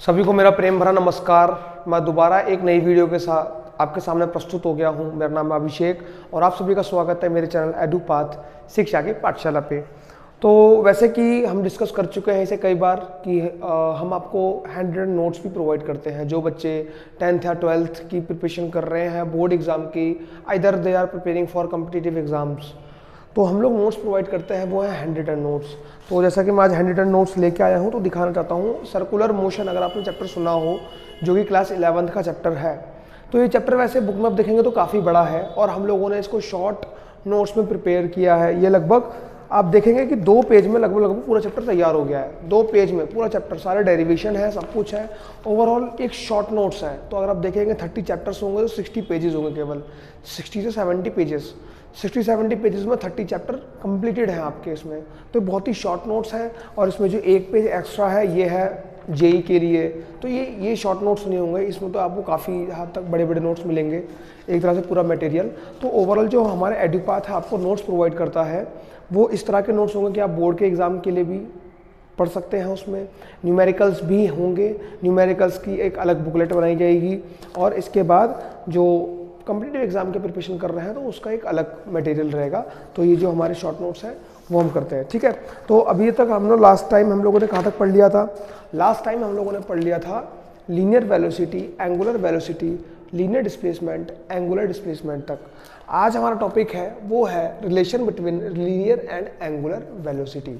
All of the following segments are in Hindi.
सभी को मेरा प्रेम भरा नमस्कार। मैं दोबारा एक नई वीडियो के साथ आपके सामने प्रस्तुत हो गया हूं। मेरा नाम है अभिषेक और आप सभी का स्वागत है मेरे चैनल एडुपाथ शिक्षा की पाठशाला पे। तो वैसे कि हम डिस्कस कर चुके हैं इसे कई बार कि हम आपको हैंड रिटन नोट्स भी प्रोवाइड करते हैं। जो बच्चे 10th या 12th की प्रिपरेशन कर रहे हैं बोर्ड एग्जाम की, either they are preparing for competitive exams, तो हम लोग नोट्स प्रोवाइड करते हैं, वो है हैंड रिटन नोट्स। तो जैसा कि मैं आज हैंड रिटन नोट्स लेके आया हूँ तो दिखाना चाहता हूँ सर्कुलर मोशन। अगर आपने चैप्टर सुना हो जो कि क्लास 11th का चैप्टर है, तो ये चैप्टर वैसे बुक में आप देखेंगे तो काफ़ी बड़ा है और हम लोगों ने इसको शॉर्ट नोट्स में प्रिपेयर किया है। ये लगभग आप देखेंगे कि 2 पेज में लगभग पूरा चैप्टर तैयार हो गया है। 2 पेज में पूरा चैप्टर, सारे डेरिवेशन है, सब कुछ है। ओवरऑल एक शॉर्ट नोट्स है। तो अगर आप देखेंगे 30 चैप्टर्स होंगे तो 60 पेजेस होंगे, केवल 60 से 70 पेजेस। 60-70 पेजेस में 30 चैप्टर कंप्लीटेड हैं आपके इसमें। तो बहुत ही शॉर्ट नोट्स हैं और इसमें जो 1 पेज एक्स्ट्रा है ये है जेई के लिए। तो ये शॉर्ट नोट्स नहीं होंगे, इसमें तो आपको काफ़ी हद तक बड़े बड़े नोट्स मिलेंगे, एक तरह से पूरा मटेरियल। तो ओवरऑल जो हमारे एडुपाथ है आपको नोट्स प्रोवाइड करता है वो इस तरह के नोट्स होंगे कि आप बोर्ड के एग्ज़ाम के लिए भी पढ़ सकते हैं। उसमें न्यूमेरिकल्स भी होंगे, न्यूमेरिकल्स की एक अलग बुकलेट बनाई जाएगी और इसके बाद जो कॉम्पिटिटिव एग्जाम के प्रिपरेशन कर रहे हैं तो उसका एक अलग मटेरियल रहेगा। तो ये जो हमारे शॉर्ट नोट्स हैं वो हम करते हैं, ठीक है। तो अभी तक हम लोग लास्ट टाइम हम लोगों ने कहाँ तक पढ़ लिया था? लास्ट टाइम हम लोगों ने पढ़ लिया था linear velocity, angular velocity, linear displacement, angular displacement तक। आज हमारा टॉपिक है वो है relation between linear and angular velocity.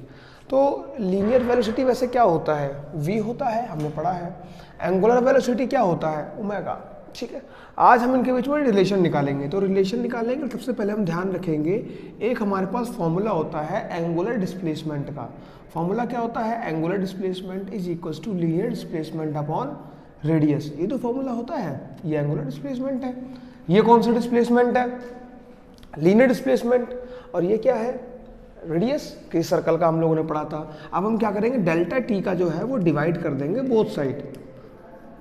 तो लीनियर वेलोसिटी वैसे क्या होता है? v होता है, हमने पढ़ा है। एंगुलर वेलोसिटी क्या होता है? ओमेगा, ठीक है। आज हम इनके बीच में रिलेशन निकालेंगे। तो रिलेशन निकालेंगे सबसे पहले हम ध्यान रखेंगे एक हमारे पास फॉर्मूला होता है एंगुलर डिस्प्लेसमेंट का। फॉर्मूला क्या होता है? Angular displacement is equals to linear displacement upon radius. ये तो फॉर्मूला होता है, ये एंगुलर डिस्प्लेसमेंट है। ये कौन सा डिस्प्लेसमेंट है? Linear displacement. और ये क्या है? रेडियस। किस सर्कल का हम लोगों ने पढ़ा था। अब हम क्या करेंगे, डेल्टा टी का जो है वो डिवाइड कर देंगे बोथ साइड,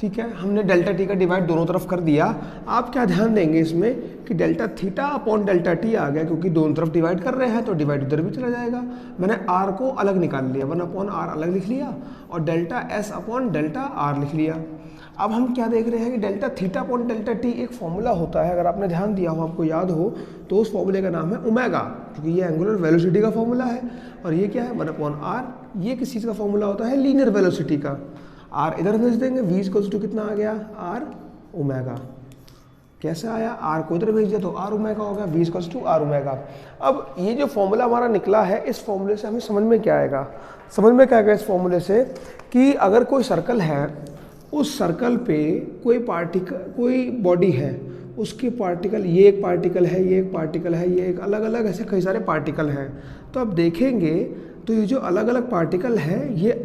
ठीक है। हमने डेल्टा टी का डिवाइड दोनों तरफ कर दिया। आप क्या ध्यान देंगे इसमें कि delta theta upon delta T आ गया, क्योंकि दोनों तरफ डिवाइड कर रहे हैं तो डिवाइड उधर भी चला जाएगा। मैंने आर को अलग निकाल लिया, 1 अपॉन आर अलग लिख लिया और delta S upon delta R लिख लिया। अब हम क्या देख रहे हैं कि delta theta upon delta T एक फॉर्मूला होता है, अगर आपने ध्यान दिया हो, आपको याद हो, तो उस फॉर्मूले का नाम है ओमेगा, क्योंकि ये एंगुलर वेलोसिटी का फॉर्मूला है। और ये क्या है? 1 अपॉन आर। ये किस चीज़ का फॉर्मूला होता है? लीनियर वेलोसिटी का। आर इधर भेज देंगे, v इक्वल्स टू कितना आ गया? R omega. कैसे आया? आर को इधर भेज दिया तो आर ओमेगा हो गया, v equals to R omega. अब ये जो फॉर्मूला हमारा निकला है, इस फॉर्मूले से हमें समझ में क्या आएगा? समझ में क्या आएगा इस फॉर्मूले से कि अगर कोई सर्कल है, उस सर्कल पे कोई पार्टिकल, कोई बॉडी है, उसके पार्टिकल, ये एक पार्टिकल है, ये एक पार्टिकल है, ये एक अलग अलग ऐसे कई सारे पार्टिकल हैं। तो आप देखेंगे तो ये जो अलग अलग पार्टिकल है ये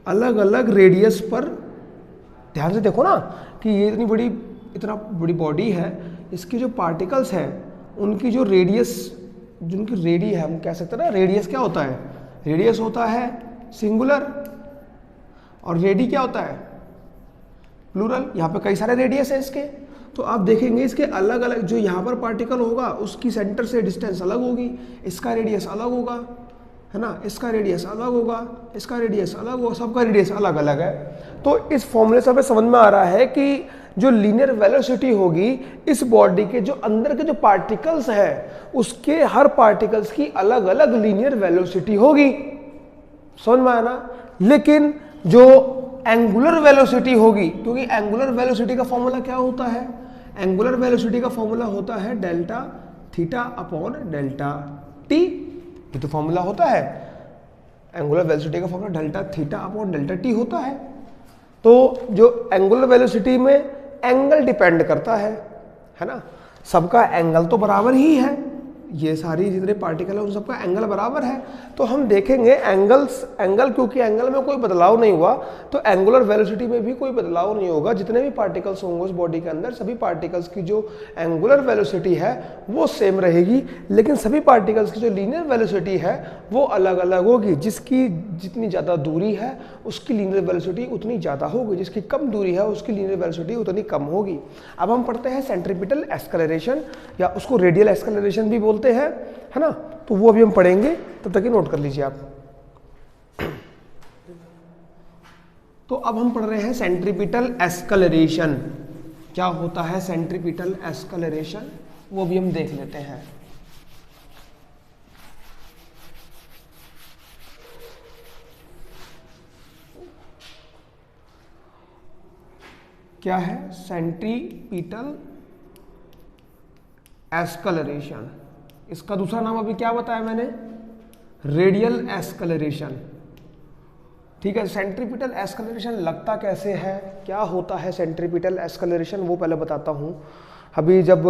अलग अलग रेडियस पर, ध्यान से देखो ना कि ये इतना बड़ी बॉडी है, इसकी जो पार्टिकल्स हैं उनकी जो रेडियस, जिनकी रेडी है, हम कह सकते हैं ना, रेडियस क्या होता है? रेडियस होता है सिंगुलर और रेडी क्या होता है? प्लूरल। यहाँ पे कई सारे रेडियस है इसके। तो आप देखेंगे इसके अलग अलग, जो यहाँ पर पार्टिकल होगा उसकी सेंटर से डिस्टेंस अलग होगी, इसका रेडियस अलग होगा, है ना, इसका रेडियस अलग होगा, इसका रेडियस अलग होगा, सबका रेडियस अलग अलग है। तो इस फॉर्मूले से हमें समझ में आ रहा है कि जो लीनियर वेलोसिटी होगी इस बॉडी के जो अंदर के जो पार्टिकल्स हैं उसके हर पार्टिकल्स की अलग अलग लीनियर वेलोसिटी होगी। समझ में आया ना? लेकिन जो एंगुलर वेलोसिटी होगी, क्योंकि एंगुलर वेलोसिटी का फॉर्मूला क्या होता है? एंगुलर वेलोसिटी का फॉर्मूला होता है delta theta upon delta T. ये तो फॉर्मूला होता है, एंगुलर वेलोसिटी का formula delta theta upon delta T होता है। तो जो एंगुलर वेलोसिटी में एंगल डिपेंड करता है ना, सबका एंगल तो बराबर ही है, ये सारी जितने पार्टिकल है उन सबका एंगल बराबर है। तो हम देखेंगे एंगल, क्योंकि एंगल में कोई बदलाव नहीं हुआ तो एंगुलर वेलोसिटी में भी कोई बदलाव नहीं होगा। जितने भी पार्टिकल्स होंगे उस बॉडी के अंदर, सभी पार्टिकल्स की जो एंगुलर वेलोसिटी है वो सेम रहेगी, लेकिन सभी पार्टिकल्स की जो लीनियर वेलोसिटी है वो अलग अलग होगी। जिसकी जितनी ज़्यादा दूरी है उसकी लीनियर वेलोसिटी उतनी ज़्यादा होगी, जिसकी कम दूरी है उसकी लीनियर वेलोसिटी उतनी कम होगी। अब हम पढ़ते हैं सेंट्रीपिटल एक्सेलरेशन, या उसको रेडियल एक्सेलरेशन भी बोलते हैं, है ना। तो वो अभी हम पढ़ेंगे, तब तक ही नोट कर लीजिए आप। तो अब हम पढ़ रहे हैं सेंट्रीपिटल एस्कलरेशन। क्या होता है सेंट्रीपिटल एस्कलरेशन, वो भी हम देख लेते हैं। क्या है सेंट्रीपिटल एस्कलरेशन? इसका दूसरा नाम अभी क्या बताया मैंने, रेडियल एस्कलरेशन। ठीक है, सेंट्रीपिटल एस्कलरेशन लगता कैसे है, क्या होता है सेंट्रीपिटल एस्कलरेशन, वो पहले बताता हूँ। अभी जब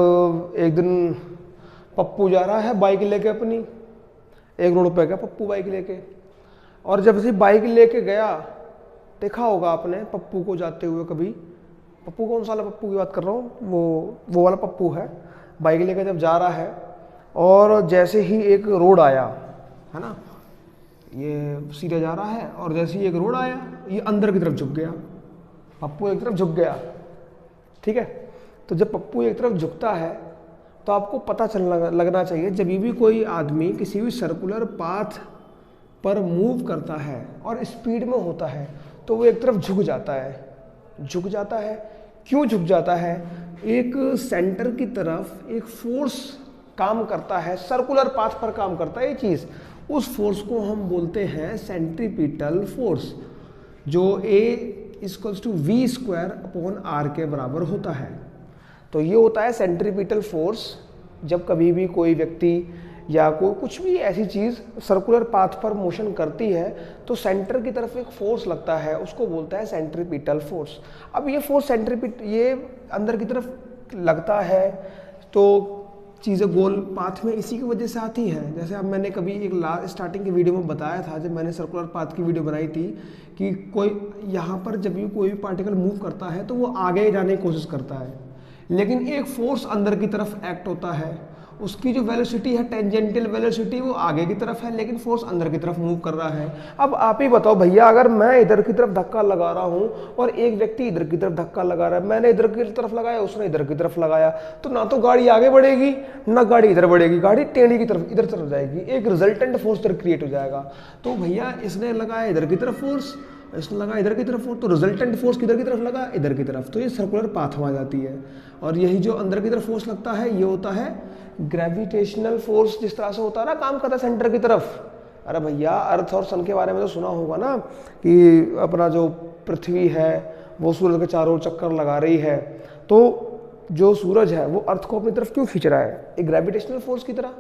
एक दिन पप्पू जा रहा है बाइक लेके अपनी, एक रोड पे गया पप्पू बाइक लेके, और जब से बाइक लेके गया, देखा होगा आपने पप्पू को जाते हुए कभी। पप्पू कौन सा वाला पप्पू की बात कर रहा हूँ, वो वाला पप्पू है। बाइक लेके जब जा रहा है और जैसे ही एक रोड आया, है ना, ये सीधे जा रहा है और जैसे ही एक रोड आया, ये अंदर की तरफ झुक गया, पप्पू एक तरफ झुक गया। ठीक है, तो जब पप्पू एक तरफ झुकता है तो आपको पता लगना चाहिए, जब भी कोई आदमी किसी भी सर्कुलर पाथ पर मूव करता है और स्पीड में होता है तो वो एक तरफ झुक जाता है। झुक जाता है, क्यों झुक जाता है? एक सेंटर की तरफ एक फोर्स काम करता है, सर्कुलर पाथ पर काम करता है ये चीज़, उस फोर्स को हम बोलते हैं सेंट्रीपिटल फोर्स, जो A=v²/r के बराबर होता है। तो ये होता है सेंट्रीपिटल फोर्स। जब कभी भी कोई व्यक्ति या कोई कुछ भी ऐसी चीज़ सर्कुलर पाथ पर मोशन करती है तो सेंटर की तरफ एक फोर्स लगता है, उसको बोलता है सेंट्रीपिटल फोर्स। अब ये फोर्स ये अंदर की तरफ लगता है तो चीज़ें गोल पाथ में इसी की वजह से आती हैं। जैसे अब मैंने कभी एक स्टार्टिंग की वीडियो में बताया था, जब मैंने सर्कुलर पाथ की वीडियो बनाई थी, कि कोई यहाँ पर जब भी कोई भी पार्टिकल मूव करता है तो वो आगे जाने की कोशिश करता है, लेकिन एक फोर्स अंदर की तरफ एक्ट होता है, उसकी जो वेलोसिटी है टेंजेंटल वेलोसिटी वो आगे की तरफ है, लेकिन फोर्स अंदर की तरफ मूव कर रहा है। अब आप ही बताओ भैया, अगर मैं इधर की तरफ धक्का लगा रहा हूं और एक व्यक्ति इधर की तरफ धक्का लगा रहा है, मैंने इधर की तरफ लगाया, उसने इधर की तरफ लगाया, तो ना तो गाड़ी आगे बढ़ेगी ना गाड़ी इधर बढ़ेगी, गाड़ी टेढ़ी की तरफ इधर तरफ जाएगी, एक रिजल्टेंट फोर्स इधर क्रिएट हो जाएगा। तो भैया इसने लगाया इधर की तरफ फोर्स, इसने लगा इधर की तरफ फोर्स, तो रिजल्टेंट फोर्स किधर की तरफ लगा, इधर की तरफ, तो ये सर्कुलर पाथ में आ जाती है। और यही जो अंदर की तरफ फोर्स लगता है ये होता है ग्रेविटेशनल फोर्स। जिस तरह से होता है ना, काम करता है सेंटर की तरफ। अरे भैया अर्थ और सन के बारे में तो सुना होगा ना, कि अपना जो पृथ्वी है वो सूरज के चारों ओर चक्कर लगा रही है, तो जो सूरज है वो अर्थ को अपनी तरफ क्यों खींच रहा है? एक ग्रेविटेशनल फोर्स की तरह,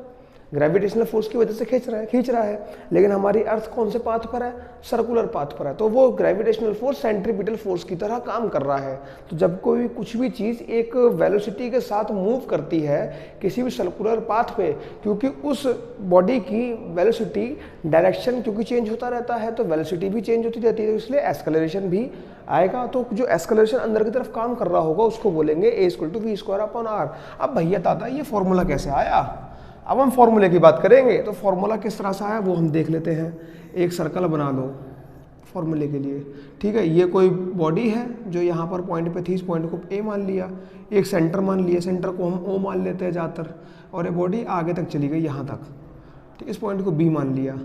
ग्रेविटेशनल फोर्स की वजह से खींच रहा है। लेकिन हमारी अर्थ कौन से पाथ पर है? सर्कुलर पाथ पर है, तो वो ग्रेविटेशनल फोर्स सेंट्रीपिटल फोर्स की तरह काम कर रहा है। तो जब कोई कुछ भी चीज़ एक वेलोसिटी के साथ मूव करती है किसी भी सर्कुलर पाथ पे, क्योंकि उस बॉडी की वेलोसिटी डायरेक्शन क्योंकि चेंज होता रहता है, तो वेलोसिटी भी चेंज होती रहती है, इसलिए एस्कलेरेशन भी आएगा। तो जो एस्कलेरेशन अंदर की तरफ काम कर रहा होगा उसको बोलेंगे A=v²/r। अब भैया दादा ये फॉर्मूला कैसे आया? अब हम फॉर्मूले की बात करेंगे, तो फॉर्मूला किस तरह से आया वो हम देख लेते हैं। एक सर्कल बना लो फॉर्मूले के लिए, ठीक है। ये कोई बॉडी है जो यहाँ पर पॉइंट पे थी, इस पॉइंट को A मान लिया, एक सेंटर मान लिया, सेंटर को हम O मान लेते हैं ज़्यादातर, और ये बॉडी आगे तक चली गई यहाँ तक, ठीक। इस पॉइंट को B मान लिया,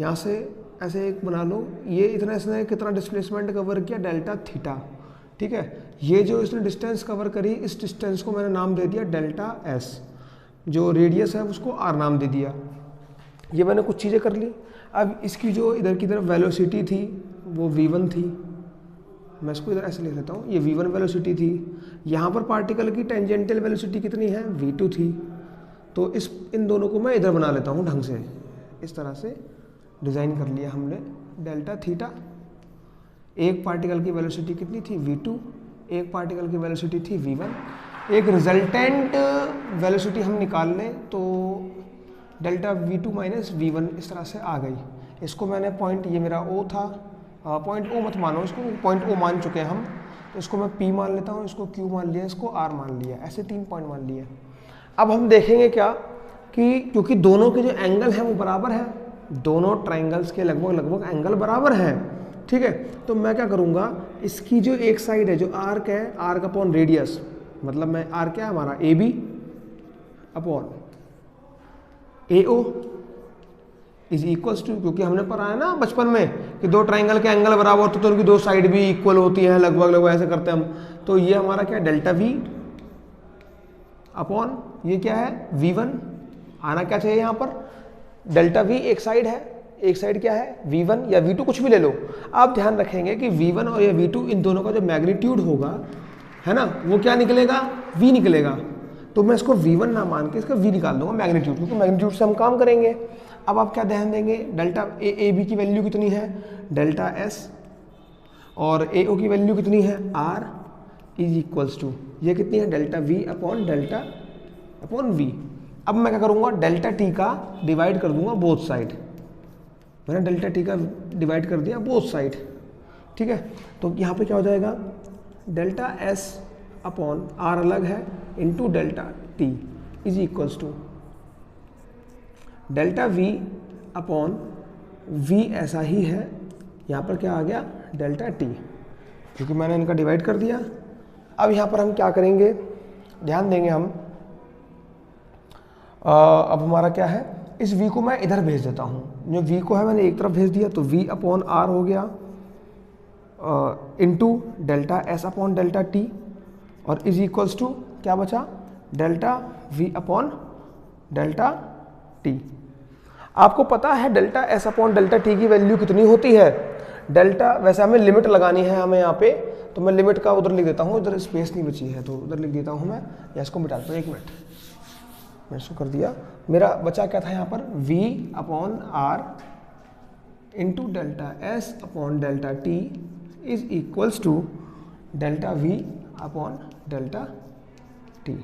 यहाँ से ऐसे एक बना लो, ये इतना इसने कितना डिस्प्लेसमेंट कवर किया, डेल्टा थीटा, ठीक है। ये जो इसने डिस्टेंस कवर करी, इस डिस्टेंस को मैंने नाम दे दिया डेल्टा S, जो रेडियस है उसको r नाम दे दिया। ये मैंने कुछ चीज़ें कर ली। अब इसकी जो इधर की तरफ वेलोसिटी थी वो v1 थी, मैं इसको इधर ऐसे लिख लेता हूँ, ये v1 वेलोसिटी थी। यहाँ पर पार्टिकल की टेंजेंटल वेलोसिटी कितनी है? v2 थी। तो इन दोनों को मैं इधर बना लेता हूँ ढंग से, इस तरह से डिज़ाइन कर लिया हमने डेल्टा थीटा। एक पार्टिकल की वेलोसिटी कितनी थी? v2, एक पार्टिकल की वेलोसिटी थी v1, एक रिजल्टेंट वेलोसिटी हम निकाल लें तो डेल्टा v2 माइनस v1 इस तरह से आ गई। इसको मैंने पॉइंट, ये मेरा O था, पॉइंट O मत मानो इसको, पॉइंट O मान चुके हैं हम, तो इसको मैं P मान लेता हूँ, इसको Q मान लिया, इसको R मान लिया, ऐसे 3 पॉइंट मान लिए। अब हम देखेंगे क्या कि क्योंकि दोनों के जो एंगल हैं वो बराबर है, दोनों ट्राइंगल्स के लगभग एंगल बराबर हैं, ठीक है। तो मैं क्या करूँगा, इसकी जो एक साइड है जो आर्क है, आर्क अपॉन रेडियस, मतलब मैं आर क्या है हमारा AB upon AO, is equals to, क्योंकि हमने पढ़ा है ना बचपन में कि दो ट्राइंगल के एंगल बराबर होते तो उनकी दो साइड भी इक्वल होती हैं, लगभग लगभग ऐसे करते हैं हम। तो ये हमारा क्या है, डेल्टा वी अपॉन ये क्या है, V1 आना क्या चाहिए यहाँ पर, डेल्टा वी एक साइड है, एक साइड क्या है V1 या V2 कुछ भी ले लो। आप ध्यान रखेंगे कि V1 और या V2 इन दोनों का जो मैग्नीट्यूड होगा है ना, वो क्या निकलेगा, V निकलेगा। तो मैं इसको V1 ना मान के इसका V निकाल दूंगा मैग्नीट्यूड, क्योंकि मैग्नीट्यूड से हम काम करेंगे। अब आप क्या ध्यान देंगे, डेल्टा ए बी की वैल्यू कितनी है, डेल्टा एस, और ए ओ की वैल्यू कितनी है, R इज इक्वल्स टू ये कितनी है, डेल्टा V अपॉन V। अब मैं क्या करूँगा, डेल्टा टी का डिवाइड कर दूंगा बोथ साइड। मैंने डेल्टा टी का डिवाइड कर दिया बोथ साइड, ठीक है। तो यहाँ पे क्या हो जाएगा, डेल्टा एस अपॉन R अलग है into delta T is equals to delta V upon V ऐसा ही है, यहाँ पर क्या आ गया, डेल्टा टी, क्योंकि मैंने इनका डिवाइड कर दिया। अब यहाँ पर हम क्या करेंगे, ध्यान देंगे हम, अब हमारा क्या है, इस V को मैं इधर भेज देता हूँ, जो V को है मैंने एक तरफ भेज दिया, तो V अपॉन R हो गया into delta S upon delta T, और इज इक्वल्स टू क्या बचा, delta V upon delta T. आपको पता है delta S upon delta T की वैल्यू कितनी होती है, डेल्टा, वैसे हमें लिमिट लगानी है हमें यहाँ पे, तो मैं लिमिट का उधर लिख देता हूँ, इधर स्पेस नहीं बची है तो उधर लिख देता हूँ मैं, या इसको मिटा देता हूँ, एक मिनट मैं इसको कर दिया। मेरा बचा क्या था यहाँ पर, V upon R into delta S upon delta T is equals to delta V upon delta T.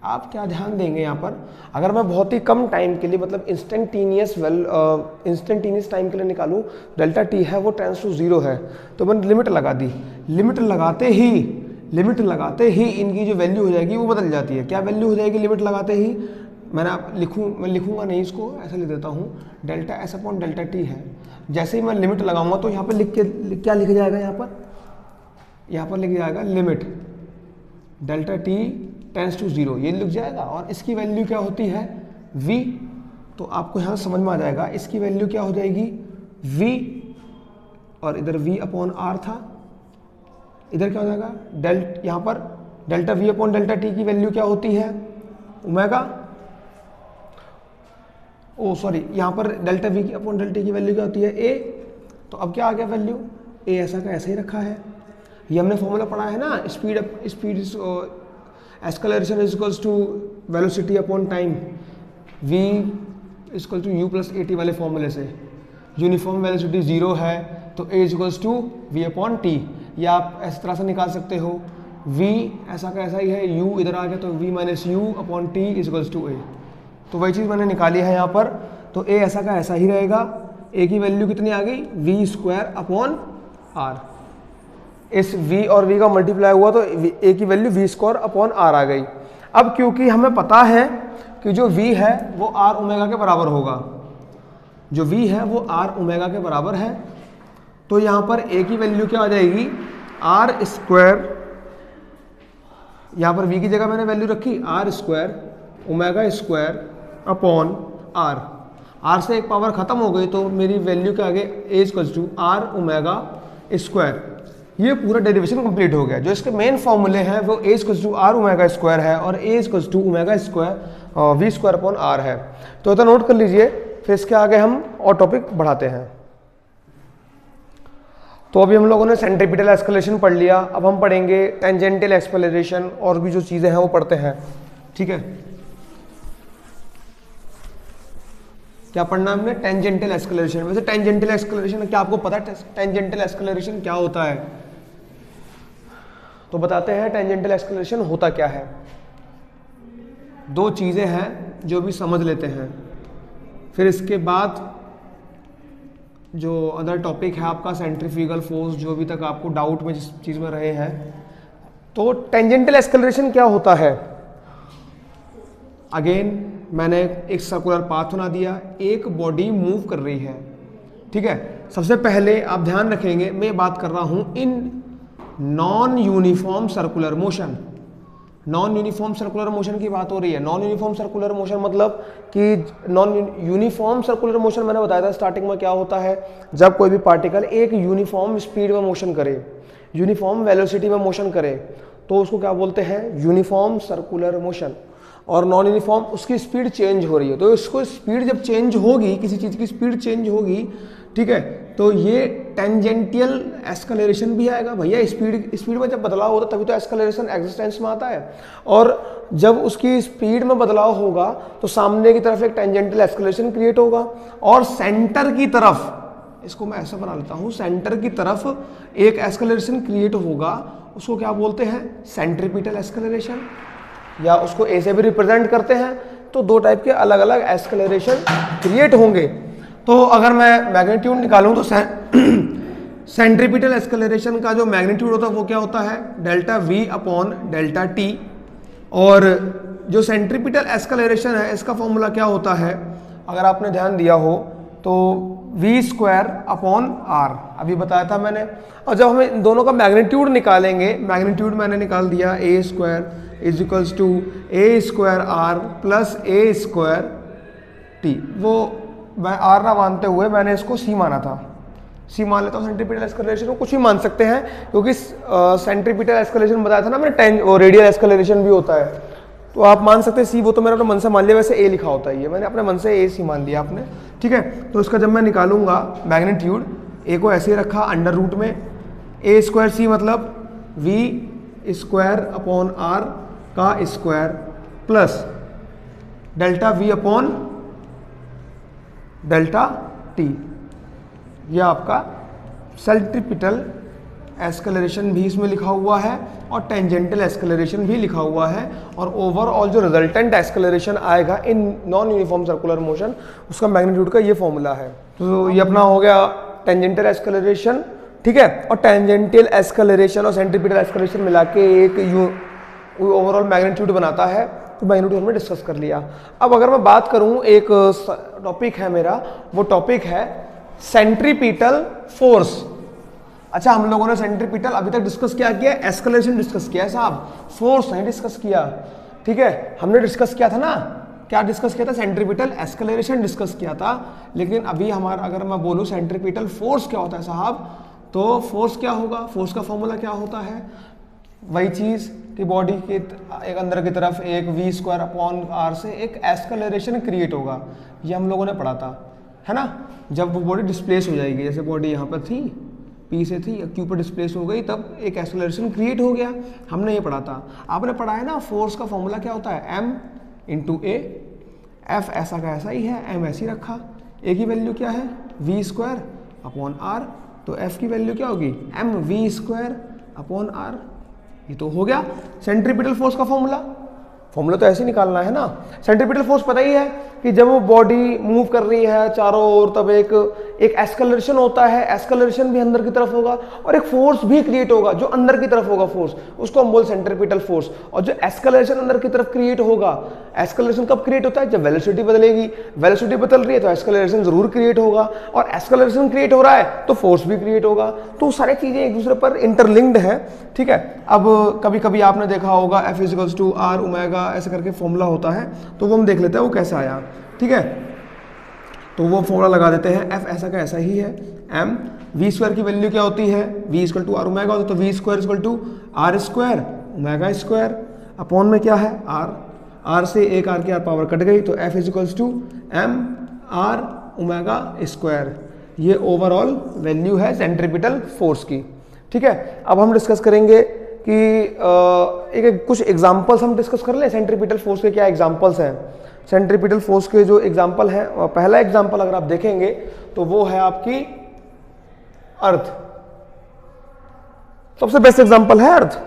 आप क्या ध्यान देंगे यहाँ पर, अगर मैं बहुत ही कम टाइम के लिए, मतलब इंस्टेंटेनियस टाइम के लिए निकालूं, डेल्टा टी है वो टेंड्स टू 0 है, तो मैंने लिमिट लगा दी, लिमिट लगाते ही इनकी जो वैल्यू हो जाएगी वो बदल जाती है। क्या वैल्यू हो जाएगी लिमिट लगाते ही, मैं लिखूंगा नहीं, इसको ऐसा लिख देता हूँ, delta S upon delta T है। जैसे ही मैं लिमिट लगाऊंगा तो यहाँ पर क्या लिख जाएगा, यहाँ पर लिख जाएगा limit delta T tends to 0, ये लिख जाएगा, और इसकी वैल्यू क्या होती है, V। तो आपको यहाँ समझ में आ जाएगा इसकी वैल्यू क्या हो जाएगी, V, और इधर V अपॉन R था, इधर क्या हो जाएगा, यहाँ पर delta V upon delta T की वैल्यू क्या होती है, ओमेगा, यहाँ पर delta V upon delta T की वैल्यू क्या होती है, A। तो अब क्या आ गया वैल्यू, A ऐसा का ऐसा ही रखा है। ये हमने फॉर्मूला पढ़ा है ना, speed acceleration is equals to velocity upon time, V equal to U plus AT वाले फॉर्मूले से। यूनिफॉर्म वेलोसिटी 0 है तो A is equals to V upon T, या आप इस तरह से निकाल सकते हो, V ऐसा का ऐसा ही है, U इधर आ गया तो V minus U upon T is equals to A। तो वही चीज़ मैंने निकाली है यहाँ पर, तो A ऐसा का ऐसा ही रहेगा। A की वैल्यू कितनी आ गई, V स्क्वायर अपॉन R। इस V और V का मल्टीप्लाई हुआ तो A की value V square upon R आ गई। अब क्योंकि हमें पता है कि जो V है वो R ओमेगा के बराबर होगा, जो V है वो R ओमेगा के बराबर है, तो यहाँ पर A की वैल्यू क्या आ जाएगी, R स्क्वायर, यहाँ पर V की जगह मैंने वैल्यू रखी R square omega square upon R। R से एक पावर खत्म हो गई तो मेरी वैल्यू क्या आ गई, A equals to R omega square. ये पूरा डेरिवेशन कंप्लीट हो गया। जो इसके मेन फॉर्मूले हैं वो A equals to R omega square है और A equals to omega square V square upon R है। तो इतना नोट कर लीजिए, फिर इसके आगे हम और टॉपिक बढ़ाते हैं। तो अभी हम लोगों ने सेंट्रीपिटल एक्सेलरेशन पढ़ लिया, अब हम पढ़ेंगे टेंजेंटल एक्सेलरेशन और भी जो चीज़ें हैं वो पढ़ते हैं, ठीक है। क्या पढ़ना हमने, टेंजेंटल एक्सेलरेशन। वैसे टेंजेंटल एक्सेलरेशन क्या आपको पता है टेंजेंटल एक्सेलरेशन क्या होता है? तो बताते हैं टेंजेंटल एक्सेलरेशन होता क्या है। दो चीज़ें हैं जो भी समझ लेते हैं, फिर इसके बाद जो अदर टॉपिक है आपका सेंट्रीफ्यूगल फोर्स, जो अभी तक आपको डाउट में जिस चीज़ में रहे हैं। तो टेंजेंटल एक्सेलरेशन क्या होता है? अगेन मैंने एक सर्कुलर पाथ बना दिया, एक बॉडी मूव कर रही है, ठीक है। सबसे पहले आप ध्यान रखेंगे मैं बात कर रहा हूं in non uniform circular motion. Non uniform circular motion की बात हो रही है। नॉन यूनिफॉर्म सर्कुलर मोशन मतलब कि नॉन यूनिफॉर्म सर्कुलर मोशन मैंने बताया था स्टार्टिंग में क्या होता है, जब कोई भी पार्टिकल एक यूनिफॉर्म स्पीड में मोशन करे, यूनिफॉर्म वेलोसिटी में मोशन करे, तो उसको क्या बोलते हैं, यूनिफॉर्म सर्कुलर मोशन। और नॉन यूनिफॉर्म उसकी स्पीड चेंज हो रही है, तो इसको स्पीड जब चेंज होगी, किसी चीज़ की स्पीड चेंज होगी, ठीक है, तो ये टेंजेंटियल एस्केलरेशन भी आएगा। भैया स्पीड में जब बदलाव होता है तभी तो एस्केलरेशन एग्जिस्टेंस में आता है। और जब उसकी स्पीड में बदलाव होगा तो सामने की तरफ एक टेंजेंटियल एस्केलरेशन क्रिएट होगा, और सेंटर की तरफ, इसको मैं ऐसा बना लेता हूँ, सेंटर की तरफ एक एस्केलरेशन क्रिएट होगा, उसको क्या बोलते हैं, सेंट्रीपिटल एस्केलरेशन, या उसको ए से भी रिप्रेजेंट करते हैं। तो दो टाइप के अलग अलग एस्केलरेशन क्रिएट होंगे। तो अगर मैं मैग्नीट्यूड निकालूं तो सेंट्रीपिटल एस्केलरेशन का जो मैग्नीट्यूड होता है वो क्या होता है, delta we upon delta T. और जो सेंट्रीपिटल एस्केलरेशन है इसका फॉर्मूला क्या होता है, अगर आपने ध्यान दिया हो तो वी स्क्वायर अपॉन आर, अभी बताया था मैंने। और जब हम इन दोनों का मैग्नीट्यूड निकालेंगे, मैग्नीट्यूड मैंने निकाल दिया, a square is equals to a square r plus a square t. वो मैं आर ना मानते हुए मैंने इसको सी माना था, सी मान लेता हूँ। सेंट्रीपिटल एस्केलरेशन को कुछ भी मान सकते हैं, क्योंकि सेंट्रीपिटल एस्केलरेशन बताया था ना मैंने, और रेडियल एस्केलरेशन भी होता है, तो आप मान सकते हैं सी, वो तो मैंने अपने मन से मान लिया, वैसे ए लिखा होता है, ये मैंने अपने मन से ए सी मान लिया आपने, ठीक है। तो इसका जब मैं निकालूंगा मैग्नीट्यूड, ए को ऐसे ही रखा अंडर रूट में, ए स्क्वायर सी मतलब वी स्क्वायर अपॉन आर का square plus delta we upon delta T. यह आपका सेंट्रीपिटल एस्केलरेशन भी इसमें लिखा हुआ है और टेंजेंटल एस्केलरेशन भी लिखा हुआ है, और ओवरऑल जो रिजल्टेंट एस्केलरेशन आएगा in non uniform circular motion, उसका मैग्नीट्यूड का ये फॉर्मूला है। तो ये अपना हो गया टेंजेंटल एस्केलरेशन, ठीक है। और टेंजेंटल एस्केलरेशन और सेंट्रीपिटल एस्केलरेशन मिला के एक ओवरऑल मैग्नीट्यूड बनाता है, तो मैग्नीट्यूड हमने डिस्कस कर लिया। अब अगर मैं बात करूं, एक टॉपिक है मेरा, वो टॉपिक है सेंट्रीपिटल फोर्स। अच्छा, हम लोगों ने सेंट्रीपिटल अभी तक डिस्कस क्या किया, एस्केलेशन डिस्कस किया है साहब, फोर्स नहीं डिस्कस किया, ठीक है। हमने डिस्कस किया था ना, क्या डिस्कस किया था, सेंट्रीपिटल एस्केलरेशन डिस्कस किया था। लेकिन अभी हमारा, अगर मैं बोलूं सेंट्रीपिटल फोर्स क्या होता है साहब, तो फोर्स क्या होगा, फोर्स का फॉर्मूला क्या होता है, वही चीज कि बॉडी के एक अंदर की तरफ एक वी स्क्वायर अपॉन आर से एक एस्केलरेशन क्रिएट होगा, ये हम लोगों ने पढ़ा था, है ना। जब वो बॉडी डिस्प्लेस हो जाएगी, जैसे बॉडी यहाँ पर थी, पी से थी, क्यू पर डिस्प्लेस हो गई, तब एक एक्सेलरेशन क्रिएट हो गया, हमने ये पढ़ा था। आपने पढ़ा है ना, फोर्स का फॉर्मूला क्या होता है, एम इंटू ए, एफ ऐसा का ऐसा ही है, एम ऐसी रखा, ए की वैल्यू क्या है, वी स्क्वायर अपॉन आर, तो एफ की वैल्यू क्या होगी, M V square upon R. ये तो हो गया सेंट्रीपिटल फोर्स का फॉर्मूला। फॉर्मूला तो ऐसे निकालना है ना। सेंट्रीपिटल फोर्स पता ही है कि जब वो बॉडी मूव कर रही है चारों ओर, तब एक एस्केलरेशन होता है, एस्केलरेशन भी अंदर की तरफ होगा, और एक फोर्स भी क्रिएट होगा जो अंदर की तरफ होगा फोर्स, उसको हम बोल सेंट्रीपिटल फोर्स। और जो एस्केलरेशन अंदर की तरफ क्रिएट होगा, एस्केलरेशन कब क्रिएट होता है, जब वेलोसिटी बदलेगी, वेलोसिटी बदल रही है तो एस्केलरेशन जरूर क्रिएट होगा, और एस्केलरेशन क्रिएट हो रहा है तो फोर्स भी क्रिएट होगा। तो सारी चीजें एक दूसरे पर इंटरलिंक्ड है, ठीक है। अब कभी कभी आपने देखा होगा F equals to R omega ऐसे करके फॉर्मूला होता है, तो वो हम देख लेते हैं वो कैसे आया, ठीक है। तो वो फॉर्मूला लगा देते हैं, एफ ऐसा का ऐसा ही है, एम वी स्क्वायर की वैल्यू क्या होती है, V equal to R omega होता है, तो V square equal to R square omega square upon में क्या है आर, आर से एक आर की आर पावर कट गई, तो F is equals to M R omega square. ये ओवरऑल वैल्यू है सेंट्रीपिटल फोर्स की, ठीक है। अब हम डिस्कस करेंगे कि एक कुछ एग्जांपल्स हम डिस्कस कर लें, सेंट्रीपिटल फोर्स के क्या एग्जांपल्स हैं। सेंट्रीपिटल फोर्स के जो एग्जांपल हैं, पहला एग्जांपल अगर आप देखेंगे तो वो है आपकी अर्थ। सबसे बेस्ट एग्जांपल है अर्थ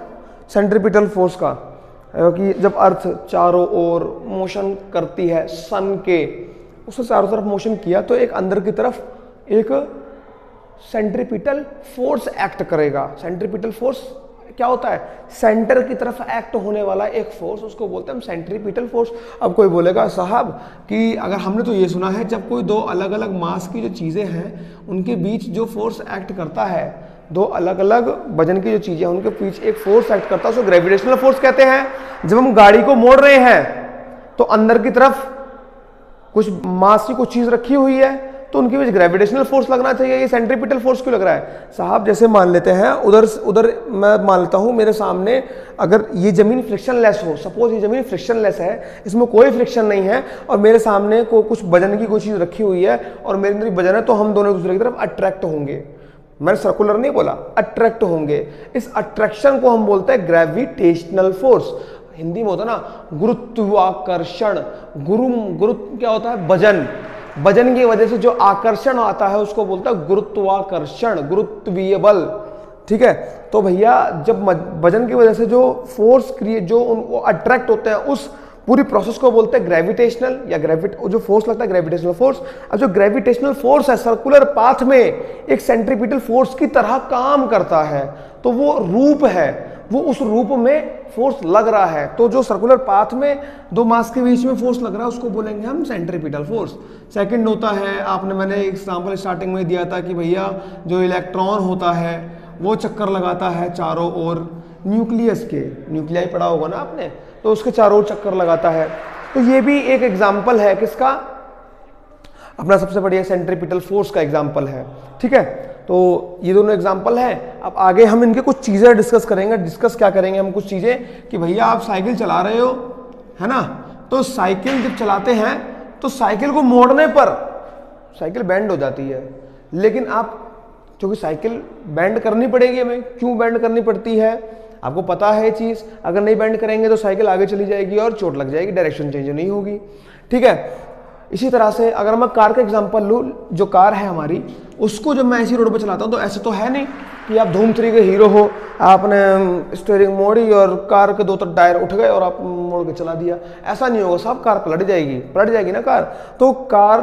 सेंट्रीपिटल फोर्स का, कि जब अर्थ चारों ओर मोशन करती है सन के, उसने चारों तरफ मोशन किया तो एक अंदर की तरफ एक सेंट्रीपिटल फोर्स एक्ट करेगा। सेंट्रीपिटल फोर्स क्या होता है, सेंटर की तरफ एक्ट होने वाला एक फोर्स, उसको बोलते हैं हम सेंट्रीपिटल फोर्स। अब कोई बोलेगा साहब कि अगर हमने तो ये सुना है जब कोई दो अलग अलग मास की जो चीज़ें हैं उनके बीच जो फोर्स एक्ट करता है दो अलग अलग वजन की जो चीज़ें हैं उनके पीछे एक फोर्स एक्ट करता है, उसको ग्रेविटेशनल फोर्स कहते हैं। जब हम गाड़ी को मोड़ रहे हैं तो अंदर की तरफ कुछ मास की कुछ चीज़ रखी हुई है, तो उनके बीच ग्रेविटेशनल फोर्स लगना चाहिए। ये सेंट्रीपिटल फोर्स क्यों लग रहा है साहब? जैसे मान लेते हैं उधर मैं मान लेता हूँ मेरे सामने अगर ये जमीन फ्रिक्शनलेस हो, सपोज ये जमीन फ्रिक्शनलेस है, इसमें कोई फ्रिक्शन नहीं है और मेरे सामने को कुछ वजन की कोई चीज़ रखी हुई है और मेरे अंदर वजन है, तो हम दोनों एक दूसरे की तरफ अट्रैक्ट होंगे। मैंने सर्कुलर नहीं बोला, अट्रैक्ट होंगे। इस अट्रैक्शन को हम बोलते हैं ग्रेविटेशनल फोर्स। हिंदी में होता है ना गुरुत्वाकर्षण। गुरुत्व क्या होता है? वजन। वजन की वजह से जो आकर्षण आता है उसको बोलता है गुरुत्वाकर्षण, गुरुत्वीय बल। ठीक है, तो भैया जब वजन की वजह से जो फोर्स क्रिएट जो उनको अट्रैक्ट होते हैं उस पूरी प्रोसेस को बोलते हैं ग्रेविटेशनल या जो फोर्स लगता है ग्रेविटेशनल फोर्स। अब जो ग्रेविटेशनल फोर्स है सर्कुलर पाथ में एक सेंट्रीपिटल फोर्स की तरह काम करता है, तो वो रूप है, वो उस रूप में फोर्स लग रहा है। तो जो सर्कुलर पाथ में दो मास के बीच में फोर्स लग रहा है उसको बोलेंगे हम सेंट्रीपिटल फोर्स। सेकंड होता है, मैंने एग्जांपल स्टार्टिंग में दिया था कि भैया जो इलेक्ट्रॉन होता है वो चक्कर लगाता है चारों ओर न्यूक्लियस के, न्यूक्लियाई पढ़ा होगा ना आपने, तो उसके चारों ओर चक्कर लगाता है। तो ये भी एक एग्जाम्पल है किसका? अपना सबसे बढ़िया सेंट्रीपिटल फोर्स का एग्जाम्पल है। ठीक है, तो ये दोनों एग्जाम्पल है। अब आगे हम इनके कुछ चीज़ें डिस्कस करेंगे। डिस्कस क्या करेंगे हम? कुछ चीज़ें कि भैया आप साइकिल चला रहे हो, है ना, तो साइकिल जब चलाते हैं तो साइकिल को मोड़ने पर साइकिल बैंड हो जाती है, लेकिन आप क्योंकि साइकिल बैंड करनी पड़ेगी हमें, क्यों बैंड करनी पड़ती है आपको पता है ये चीज़। अगर नहीं बैंड करेंगे तो साइकिल आगे चली जाएगी और चोट लग जाएगी, डायरेक्शन चेंज नहीं होगी। ठीक है, इसी तरह से अगर मैं कार का एग्जांपल लूँ, जो कार है हमारी उसको जब मैं ऐसी रोड पर चलाता हूँ तो ऐसे तो है नहीं कि आप धूम 3 के हीरो हो, आपने स्टीयरिंग मोड़ी और कार के 2 टायर उठ गए और आप मोड़ के चला दिया, ऐसा नहीं होगा साहब। कार पलट जाएगी ना कार, तो कार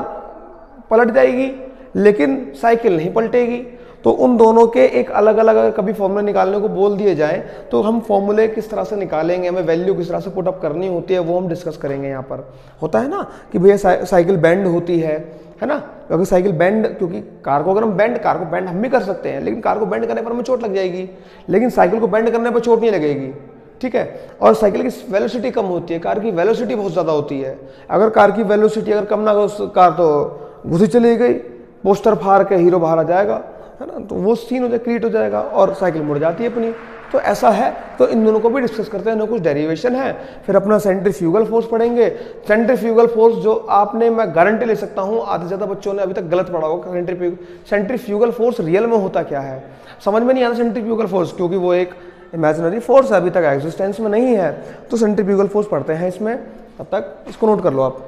पलट जाएगी लेकिन साइकिल नहीं पलटेगी। तो उन दोनों के एक अलग अलग कभी फॉर्मूले निकालने को बोल दिए जाए तो हम फॉर्मूले किस तरह से निकालेंगे, हमें वैल्यू किस तरह से पुट अप करनी होती है वो हम डिस्कस करेंगे। यहाँ पर होता है ना कि भैया साइकिल बैंड होती है ना, क्योंकि साइकिल बैंड, क्योंकि कार को बैंड हम भी कर सकते हैं, लेकिन कार को बैंड करने पर हमें चोट लग जाएगी, लेकिन साइकिल को बैंड करने पर चोट नहीं लगेगी। ठीक है, और साइकिल की वेलोसिटी कम होती है, कार की वेलोसिटी बहुत ज़्यादा होती है। अगर कार की वेलोसिटी अगर कम ना हो कार तो घुसी चली गई, पोस्टर फाड़ के हीरो बाहर आ जाएगा, है ना, तो वो सीन हो जाए, क्रिएट हो जाएगा और साइकिल मुड़ जाती है अपनी। तो ऐसा है, तो इन दोनों को भी डिस्कस करते हैं, कुछ डेरिवेशन है। फिर अपना सेंट्रीफ्यूगल फोर्स पढ़ेंगे। सेंट्रीफ्यूगल फोर्स जो आपने, मैं गारंटी ले सकता हूँ आधे से ज़्यादा बच्चों ने अभी तक गलत पढ़ा होगा। सेंट्रीफ्यूगल फोर्स रियल में होता क्या है समझ में नहीं आता सेंट्रीफ्यूगल फोर्स, क्योंकि वो एक इमेजिनरी फोर्स है, अभी तक एग्जिस्टेंस में नहीं है। तो सेंट्रीफ्यूगल फोर्स पढ़ते हैं इसमें, तब तक इसको नोट कर लो आप।